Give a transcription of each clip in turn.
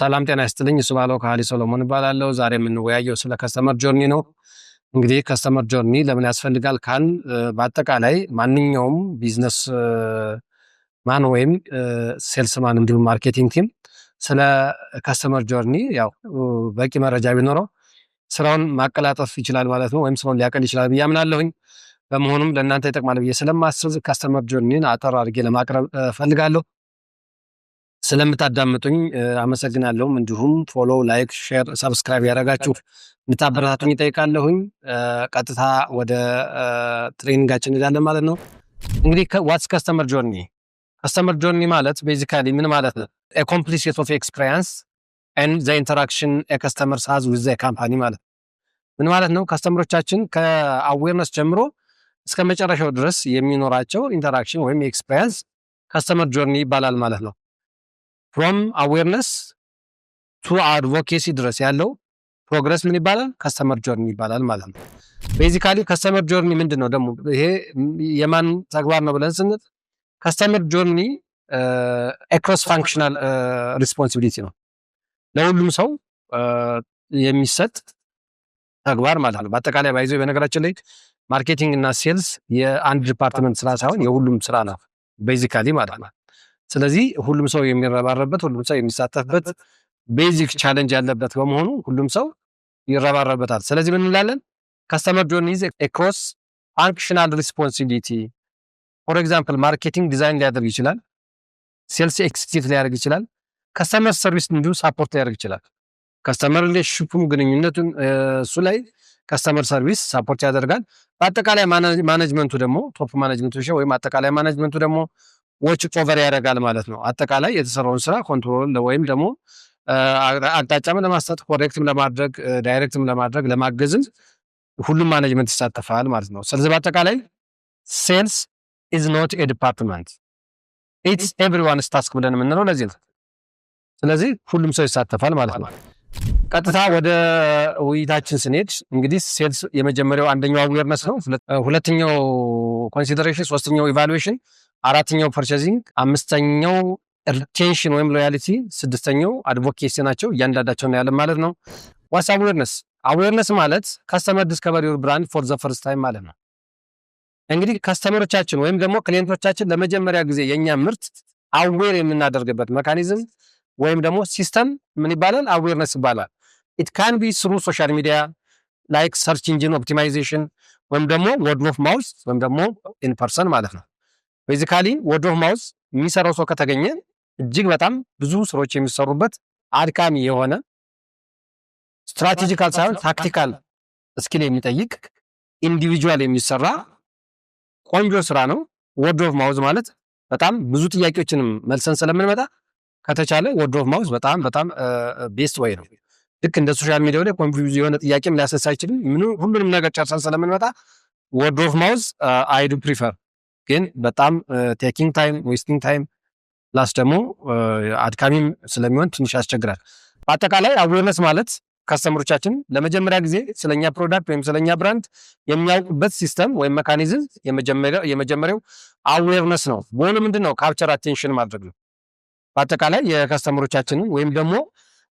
ሰላም ጤና ይስጥልኝ። እሱ ባለው ከሃሊ ሶሎሞን እባላለሁ። ዛሬ የምንወያየው ስለ ከስተመር ጆርኒ ነው። እንግዲህ ከስተመር ጆርኒ ለምን ያስፈልጋል ካል በአጠቃላይ ማንኛውም ቢዝነስ ማን ወይም ሴልስ ማን እንዲሁም ማርኬቲንግ ቲም ስለ ከስተመር ጆርኒ ያው በቂ መረጃ ቢኖረው ስራውን ማቀላጠፍ ይችላል ማለት ነው፣ ወይም ስራውን ሊያቀል ይችላል ብዬ አምናለሁኝ። በመሆኑም ለእናንተ ይጠቅማል ብዬ ስለማስብ ከስተመር ጆርኒን አጠር አድርጌ ለማቅረብ ፈልጋለሁ። ስለምታዳምጡኝ አመሰግናለሁ። እንዲሁም ፎሎ፣ ላይክ፣ ሼር፣ ሰብስክራይብ ያደረጋችሁ እንድታበረታቱኝ እጠይቃለሁኝ። ቀጥታ ወደ ትሬኒንጋችን እንሄዳለን ማለት ነው። እንግዲህ ዋትስ ከስተመር ጆርኒ? ከስተመር ጆርኒ ማለት ቤዚካሊ ምን ማለት ነው? ኤ ኮምፕሊት ሴት ኦፍ ኤክስፒሪየንስ ኤንድ ዘ ኢንተራክሽን ኤ ከስተመር ሃዝ ዊዝ ዘ ካምፓኒ ማለት ምን ማለት ነው? ከስተመሮቻችን ከአዌርነስ ጀምሮ እስከ መጨረሻው ድረስ የሚኖራቸው ኢንተራክሽን ወይም ኤክስፒሪየንስ ከስተመር ጆርኒ ይባላል ማለት ነው። ፍሮም አዌርነስ ቱ አድቮኬሲ ድረስ ያለው ፕሮግረስ ምን ይባላል? ከስተመር ጆርኒ ይባላል ማለት ነው። ቤዚካሊ ከስተመር ጆርኒ ምንድን ነው ደግሞ? ይሄ የማን ተግባር ነው ብለን ስንል ከስተመር ጆርኒ ኤክሮስ ፋንክሽናል ሪስፖንሲቢሊቲ ነው። ለሁሉም ሰው የሚሰጥ ተግባር ማለት ነው። በአጠቃላይ ባይዞ በነገራችን ላይ ማርኬቲንግ እና ሴልስ የአንድ ዲፓርትመንት ስራ ሳይሆን የሁሉም ስራ ነው ቤዚካሊ ማለት ነው። ስለዚህ ሁሉም ሰው የሚረባረበት፣ ሁሉም ሰው የሚሳተፍበት ቤዚክ ቻሌንጅ ያለበት በመሆኑ ሁሉም ሰው ይረባረበታል። ስለዚህ ምን እንላለን? ከስተመር ጆርኒ ኢዝ ኤ ክሮስ ፋንክሽናል ሪስፖንሲቢሊቲ። ፎር ኤግዛምፕል ማርኬቲንግ ዲዛይን ሊያደርግ ይችላል፣ ሴልስ ኤክስኪዩቲቭ ሊያደርግ ይችላል፣ ከስተመር ሰርቪስ እንዲሁ ሳፖርት ሊያደርግ ይችላል። ከስተመር ሪሌሽንሺፑም ግንኙነቱን እሱ ላይ ከስተመር ሰርቪስ ሳፖርት ያደርጋል። በአጠቃላይ ማኔጅመንቱ ደግሞ ቶፕ ማኔጅመንቱ ወይም አጠቃላይ ማኔጅመንቱ ደግሞ ዎች ኦቨር ያደርጋል ማለት ነው። አጠቃላይ የተሰራውን ስራ ኮንትሮል ወይም ደግሞ አቅጣጫም ለማስጠት ኮሬክትም ለማድረግ ዳይሬክትም ለማድረግ ለማገዝም ሁሉም ማኔጅመንት ይሳተፋል ማለት ነው። ስለዚህ በአጠቃላይ ሴልስ ኢዝ ኖት ኤ ዲፓርትመንት ኢትስ ኤቭሪዋንስ ታስክ ብለን የምንለው ለዚህ ነው። ስለዚህ ሁሉም ሰው ይሳተፋል ማለት ነው። ቀጥታ ወደ ውይይታችን ስንሄድ እንግዲህ ሴልስ የመጀመሪያው አንደኛው አዌርነስ ነው፣ ሁለተኛው ኮንሲደሬሽን፣ ሶስተኛው ኢቫሉዌሽን፣ አራተኛው ፐርቼዚንግ፣ አምስተኛው ሪቴንሽን ወይም ሎያሊቲ፣ ስድስተኛው አድቮኬሲ ናቸው። እያንዳንዳቸው እናያለን ማለት ነው። ዋትስ አዌርነስ? አዌርነስ ማለት ከስተመር ዲስከቨሪ ዩር ብራንድ ፎር ዘ ፈርስት ታይም ማለት ነው። እንግዲህ ከስተመሮቻችን ወይም ደግሞ ክሊየንቶቻችን ለመጀመሪያ ጊዜ የኛ ምርት አዌር የምናደርግበት ሜካኒዝም ወይም ደግሞ ሲስተም ምን ይባላል? አዌርነስ ይባላል። ኢት ካን ቢ ስሩ ሶሻል ሚዲያ ላይክ ሰርች ኢንጂን ኦፕቲማይዜሽን ወይም ደግሞ ወርድ ኦፍ ማውዝ ወይም ደግሞ ኢን ፐርሰን ማለት ነው። ቤዚካሊ ወርድ ኦፍ ማውዝ የሚሰራው ሰው ከተገኘ እጅግ በጣም ብዙ ስራዎች የሚሰሩበት አድካሚ የሆነ ስትራቴጂካል ሳይሆን ታክቲካል ስኪል የሚጠይቅ ኢንዲቪጁዋል የሚሰራ ቆንጆ ስራ ነው። ወርድ ኦፍ ማውዝ ማለት በጣም ብዙ ጥያቄዎችንም መልሰን ስለምንመጣ ከተቻለ ወርድ ኦፍ ማውዝ በጣም ቤስት ወይ ነው። ልክ እንደ ሶሻል ሚዲያው ላይ ኮንፊውዝ የሆነ ጥያቄም ሊያስነሳ አይችልም። ሁሉንም ነገር ጨርሰን ስለምንመጣ ወርድ ኦፍ ማውዝ አይ ዱ ፕሪፈር፣ ግን በጣም ቴኪንግ ታይም ዌስቲንግ ታይም ፕላስ ደግሞ አድካሚም ስለሚሆን ትንሽ ያስቸግራል። በአጠቃላይ አዌርነስ ማለት ከስተመሮቻችን ለመጀመሪያ ጊዜ ስለኛ ፕሮዳክት ወይም ስለኛ ብራንድ የሚያውቁበት ሲስተም ወይም ሜካኒዝም የመጀመሪያው አዌርነስ ነው። በሆነ ምንድን ነው? ካፕቸር አቴንሽን ማድረግ ነው። በአጠቃላይ የከስተመሮቻችንን ወይም ደግሞ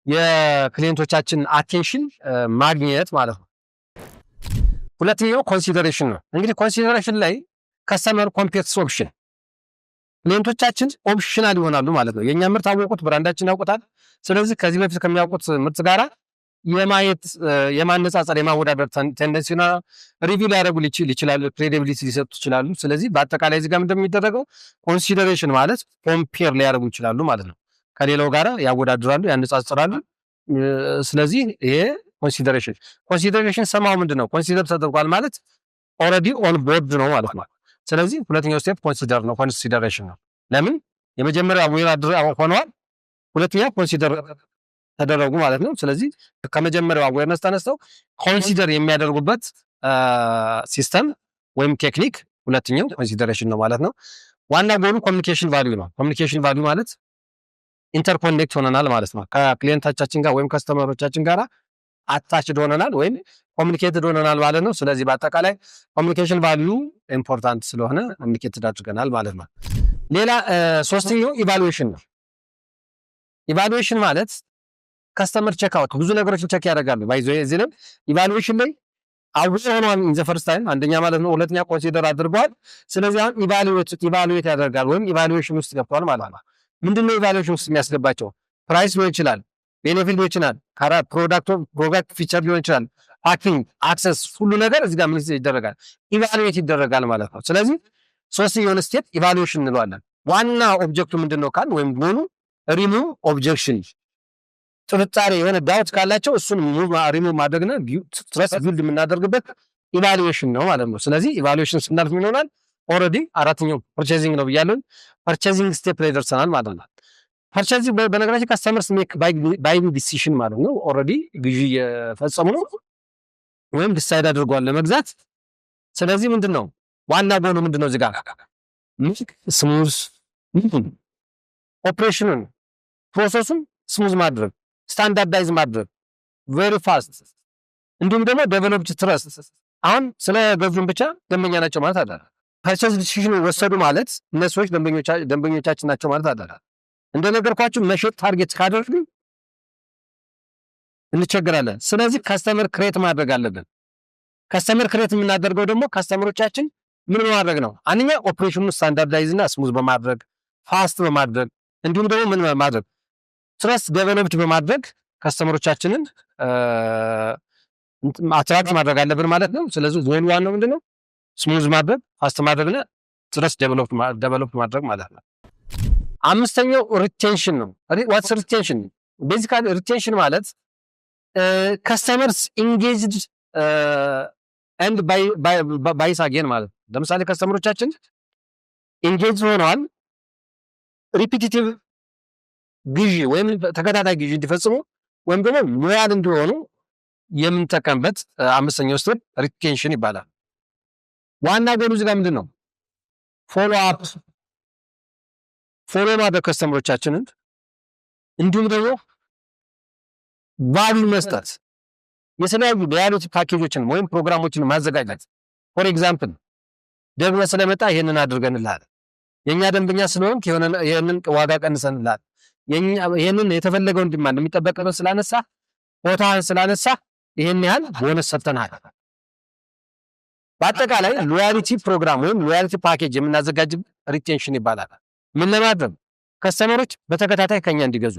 የክሊየንቶቻችን አቴንሽን ማግኘት ማለት ነው። ሁለተኛው ኮንሲደሬሽን ነው። እንግዲህ ኮንሲደሬሽን ላይ ከስተመር ኮምፔትስ ኦፕሽን፣ ክሊየንቶቻችን ኦፕሽናል ይሆናሉ ማለት ነው። የኛ ምርት አወቁት፣ ብራንዳችን ያውቁታል። ስለዚህ ከዚህ በፊት ከሚያውቁት ምርት ጋራ የማየት የማነጻጸር የማወዳደር ቴንደንሲና ሪቪው ሊያደርጉ ይችላሉ፣ ክሬዲቢሊቲ ሊሰጡ ይችላሉ። ስለዚህ በአጠቃላይ እዚህ ጋር እንደሚደረገው ኮንሲደሬሽን ማለት ኮምፔር ሊያደርጉ ይችላሉ ማለት ነው። ከሌላው ጋራ ያወዳድራሉ፣ ያነጻጽራሉ። ስለዚህ ይሄ ኮንሲደሬሽን ሰማው ምንድን ነው? ኮንሲደር ተደርጓል ማለት ኦልሬዲ ኦን ቦርድ ነው ማለት ነው። ስለዚህ ሁለተኛው ስቴፕ ኮንሲደሬሽን ነው። ለምን? የመጀመሪያው አዌር ሆነዋል፣ ሁለተኛ ኮንሲደር ተደረጉ ማለት ነው። ስለዚህ ከመጀመሪያው አዌርነስ ተነስተው ኮንሲደር የሚያደርጉበት ሲስተም ወይም ቴክኒክ ሁለተኛው ኮንሲደሬሽን ነው ማለት ነው። ዋና ጎኑ ኮሚኒኬሽን ቫልዩ ነው። ኮሚኒኬሽን ቫልዩ ማለት ኢንተርኮኔክት ሆነናል ማለት ነው። ከክሊየንቶቻችን ጋር ወይም ከስተመሮቻችን ጋር አታችድ ሆነናል ወይም ኮሚኒኬትድ ሆነናል ማለት ነው። ስለዚህ በአጠቃላይ ኮሚኒኬሽን ቫልዩ ኢምፖርታንት ስለሆነ ኮሚኒኬትድ አድርገናል ማለት ነው። ሌላ ሶስተኛው ኢቫሉዌሽን ነው። ኢቫሉዌሽን ማለት ከስተመር ቼክ አውት ብዙ ነገሮችን ቼክ ያደርጋሉ። ባይዞ እዚህ ላይ ኢቫሉዌሽን ላይ አውዝ ሆኗል ኢን ዘ ፈርስት ታይም አንደኛ ማለት ነው። ሁለተኛ ኮንሲደር አድርጓል። ስለዚህ አሁን ኢቫሉዌት ያደርጋል ወይም ኢቫሉዌሽን ውስጥ ገብቷል ማለት ነው። ምንድነው ኢቫሉዌሽን ውስጥ የሚያስገባቸው? ፕራይስ ሊሆን ይችላል፣ ቤኔፊት ሊሆን ይችላል፣ ፕሮዳክት ፊቸር ሊሆን ይችላል፣ ፓኪንግ፣ አክሰስ ሁሉ ነገር እዚህ ጋር ምን ይደረጋል? ኢቫሉዌት ይደረጋል ማለት ነው። ስለዚህ ሶስተኛውን ስቴፕ ኢቫሉዌሽን እንለዋለን። ዋና ኦብጀክቱ ምንድነው ካል ወይም ጎኑ ሪሙቭ ኦብጀክሽን ጥርጣሬ የሆነ ዳውት ካላቸው እሱን ሪሙቭ ማድረግና ትረስት ቢልድ የምናደርግበት ኢቫሉዌሽን ነው ማለት ነው። ስለዚህ ኢቫሉዌሽን ስናልፍ ምን ይሆናል? ኦልሬዲ አራተኛው ፐርቼዚንግ ነው ብያለሁ። ፐርቼዚንግ ስቴፕ ላይ ደርሰናል ማለት ነው። ፐርቼዚንግ በነገራችን ካስተመርስ ሜክ ባይንግ ዲሲሽን ማለት ነው። ኦልሬዲ ግዢ የፈጸሙ ነው ወይም ዲሳይድ አድርጓል ለመግዛት። ስለዚህ ምንድነው ዋና ጎኑ ምንድነው? እዚህ ጋር ሜክ ስሙዝ ኦፕሬሽኑን ፕሮሰሱን ስሙዝ ማድረግ፣ ስታንዳርዳይዝ ማድረግ ቬሪ ፋስት፣ እንዲሁም ደግሞ ዴቨሎፕድ ትረስት። አሁን ስለ ገዙን ብቻ ደንበኛ ናቸው ማለት አይደለም። ፐርቼዝ ዲሲሽን ወሰዱ ማለት እነሱ ሰዎች ደንበኞቻችን ናቸው ማለት አይደለም። እንደነገርኳችሁ መሸጥ ታርጌት ካደረግ እንቸገራለን። ስለዚህ ካስተመር ክሬት ማድረግ አለብን። ካስተመር ክሬት የምናደርገው ደግሞ ካስተመሮቻችን ምን በማድረግ ነው? አንደኛ ኦፕሬሽኑን ስታንዳርዳይዝ እና ስሙዝ በማድረግ ፋስት በማድረግ እንዲሁም ደግሞ ምን በማድረግ ትረስት ዴቨሎፕድ በማድረግ ካስተመሮቻችንን አትራክት ማድረግ አለብን ማለት ነው። ስለዚህ ዞን ዋን ነው ምንድነው? ስሙዝ ማድረግ፣ ፋስት ማድረግና ትረስት ዴቨሎፕ ማድረግ ማለት ነው። አምስተኛው ሪቴንሽን ነው። ዋትስ ሪቴንሽን? ቤዚካሊ ሪቴንሽን ማለት ከስተመርስ ኢንጌጅድ ኤንድ ባይስ አጌን ማለት ነው። ለምሳሌ ከስተመሮቻችን ኢንጌጅ ሆነዋል፣ ሪፒቲቲቭ ግዢ ወይም ተከታታይ ግዢ እንዲፈጽሙ ወይም ደግሞ ሎያል እንዲሆኑ የምንጠቀምበት አምስተኛው ስቴፕ ሪቴንሽን ይባላል። ዋና ጎሉ እዚህ ጋር ምንድን ነው? ፎሎ አፕ፣ ፎሎ ማድረግ ከስተመሮቻችንን፣ እንዲሁም ደግሞ ቫልዩ መስጠት፣ የተለያዩ ሎያሊቲ ፓኬጆችን ወይም ፕሮግራሞችን ማዘጋጀት። ፎር ኤግዛምፕል ደግሞ ስለመጣ ይሄንን አድርገንልሃል፣ የኛ ደንበኛ ስለሆንክ ይሄንን ዋጋ ቀንሰንልሃል፣ ይሄንን የተፈለገውን ዲማንድ የሚጠበቀው ስላነሳ ቦታን ስላነሳ ይሄን ያህል ቦነስ ሰጥተናል። በአጠቃላይ ሎያሊቲ ፕሮግራም ወይም ሎያሊቲ ፓኬጅ የምናዘጋጅበት ሪቴንሽን ይባላል። ምን ለማድረግ? ከስተመሮች በተከታታይ ከኛ እንዲገዙ፣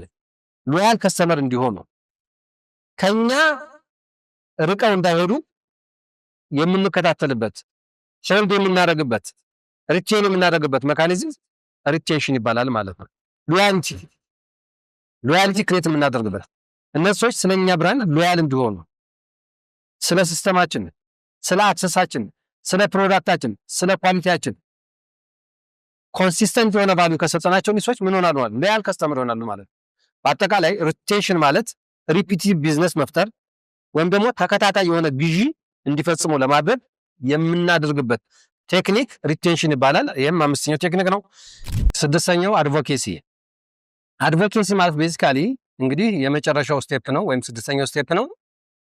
ሎያል ከስተመር እንዲሆኑ፣ ከኛ ርቀው እንዳይሄዱ የምንከታተልበት ሸልድ የምናደርግበት ሪቴን የምናደርግበት ሜካኒዝም ሪቴንሽን ይባላል ማለት ነው። ሎያሊቲ ክሬት የምናደርግበት እነሱ ሰዎች ስለኛ ብራንድ ሎያል እንዲሆኑ፣ ስለ ሲስተማችን፣ ስለ አክሰሳችን፣ ስለ ፕሮዳክታችን፣ ስለ ኳሊቲያችን ኮንሲስተንት የሆነ ቫልዩ ከሰጠናቸው ሰዎች ምን ሆናሉ? ሎያል ከስተመር ይሆናሉ ማለት ነው። በአጠቃላይ ሪቴንሽን ማለት ሪፒቲቲቭ ቢዝነስ መፍጠር ወይም ደግሞ ተከታታይ የሆነ ግዢ እንዲፈጽሙ ለማድረግ የምናደርግበት ቴክኒክ ሪቴንሽን ይባላል። ይህም አምስተኛው ቴክኒክ ነው። ስድስተኛው አድቮኬሲ። አድቮኬሲ ማለት ቤዚካሊ እንግዲህ የመጨረሻው ስቴፕ ነው ወይም ስድስተኛው ስቴፕ ነው።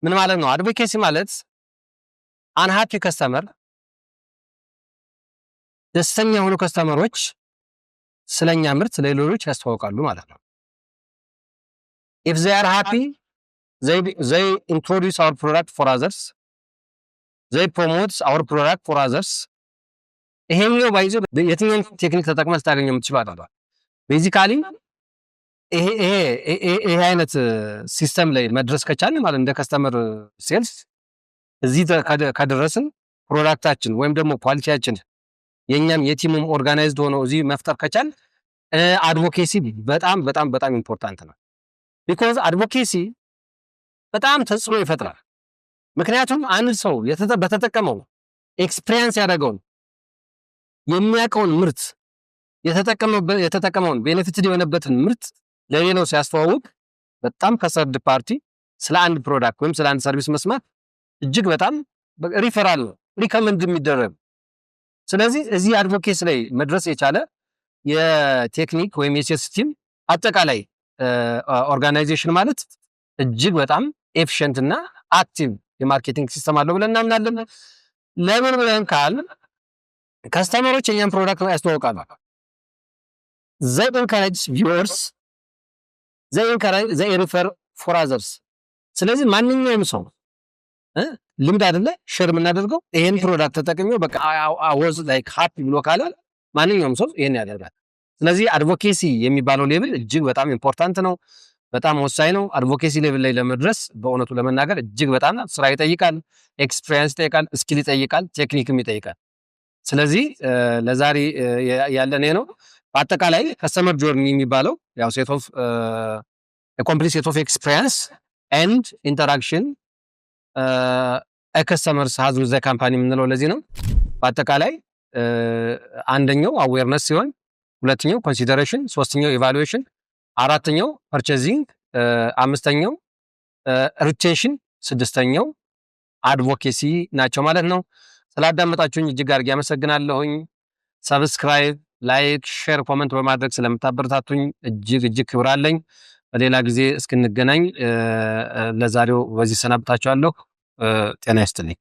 ምን ማለት ነው? አድቮኬሲ ማለት አንሃፒ ከስተመር፣ ደስተኛ የሆኑ ከስተመሮች ስለኛ ምርት ለሌሎች ያስተዋውቃሉ ማለት ነው። if they are happy they introduce our product for others, they promote our product for others. ይሄኛው ባይዞ የትኛውን ቴክኒክ ተጠቅመን ስታገኘው የምትችለው አይደለም። ቤዚካሊ ይሄ አይነት ሲስተም ላይ መድረስ ከቻልን ማለት እንደ ከስተመር ሴልስ እዚህ ከደረስን ፕሮዳክታችን ወይም ደግሞ ኳሊቲያችን የኛም የቲሙም ኦርጋናይዝድ ሆኖ እዚህ መፍጠር ከቻል አድቮኬሲ በጣም በጣም በጣም ኢምፖርታንት ነው። ቢኮዝ አድቮኬሲ በጣም ተጽዕኖ ይፈጥራል። ምክንያቱም አንድ ሰው በተጠቀመው ኤክስፒሪየንስ ያደረገውን የሚያውቀውን ምርት የተጠቀመውን ቤኔፊትድ የሆነበትን ምርት ለሌላው ሲያስተዋውቅ በጣም ከሰርድ ፓርቲ ስለ አንድ ፕሮዳክት ወይም ስለ አንድ ሰርቪስ መስማት እጅግ በጣም ሪፈራል ነው፣ ሪከመንድ የሚደረግ። ስለዚህ እዚህ አድቮኬሲ ላይ መድረስ የቻለ የቴክኒክ ወይም የሴልስ ቲም አጠቃላይ ኦርጋናይዜሽን ማለት እጅግ በጣም ኤፊሽንት እና አክቲቭ የማርኬቲንግ ሲስተም አለው ብለን እናምናለን። ለምን ብለን ካል ከስተመሮች የኛን ፕሮዳክት ያስተዋውቃሉ። they encourage viewers, they refer ፎር አዘርስ። ስለዚህ ማንኛውም ሰው ልምድ አይደለ ሼር የምናደርገው ይሄን ፕሮዳክት ተጠቅሜው በቃ አወዝ ላይክ ሃፒ ብሎ ካለ ማንኛውም ሰው ይሄን ያደርጋል። ስለዚህ አድቮኬሲ የሚባለው ሌብል እጅግ በጣም ኢምፖርታንት ነው፣ በጣም ወሳኝ ነው። አድቮኬሲ ሌብል ላይ ለመድረስ በእውነቱ ለመናገር እጅግ በጣም ስራ ይጠይቃል፣ ኤክስፒሪየንስ ይጠይቃል፣ ስኪል ይጠይቃል፣ ቴክኒክም ይጠይቃል። ስለዚህ ለዛሬ ያለን ነው። በአጠቃላይ ከስተመር ጆርኒ የሚባለው ያው ሴት ኦፍ ኮምፕሊት ሴት ኦፍ ኤክስፒሪየንስ ኤንድ ኢንተራክሽን ከስተመርስ ሃዝ ዊዝ ዘ ካምፓኒ የምንለው ለዚህ ነው። በአጠቃላይ አንደኛው አዌርነስ ሲሆን፣ ሁለተኛው ኮንሲደሬሽን፣ ሶስተኛው ኢቫሉዌሽን፣ አራተኛው ፐርቼዚንግ፣ አምስተኛው ሪቴንሽን፣ ስድስተኛው አድቮኬሲ ናቸው ማለት ነው። ስላዳመጣችሁኝ እጅግ አድርጌ አመሰግናለሁኝ። ሰብስክራይብ፣ ላይክ፣ ሼር፣ ኮመንት በማድረግ ስለምታበረታቱኝ እጅግ ክብር አለኝ። በሌላ ጊዜ እስክንገናኝ ለዛሬው በዚህ ሰናብታችኋለሁ። ጤና ይስጥልኝ።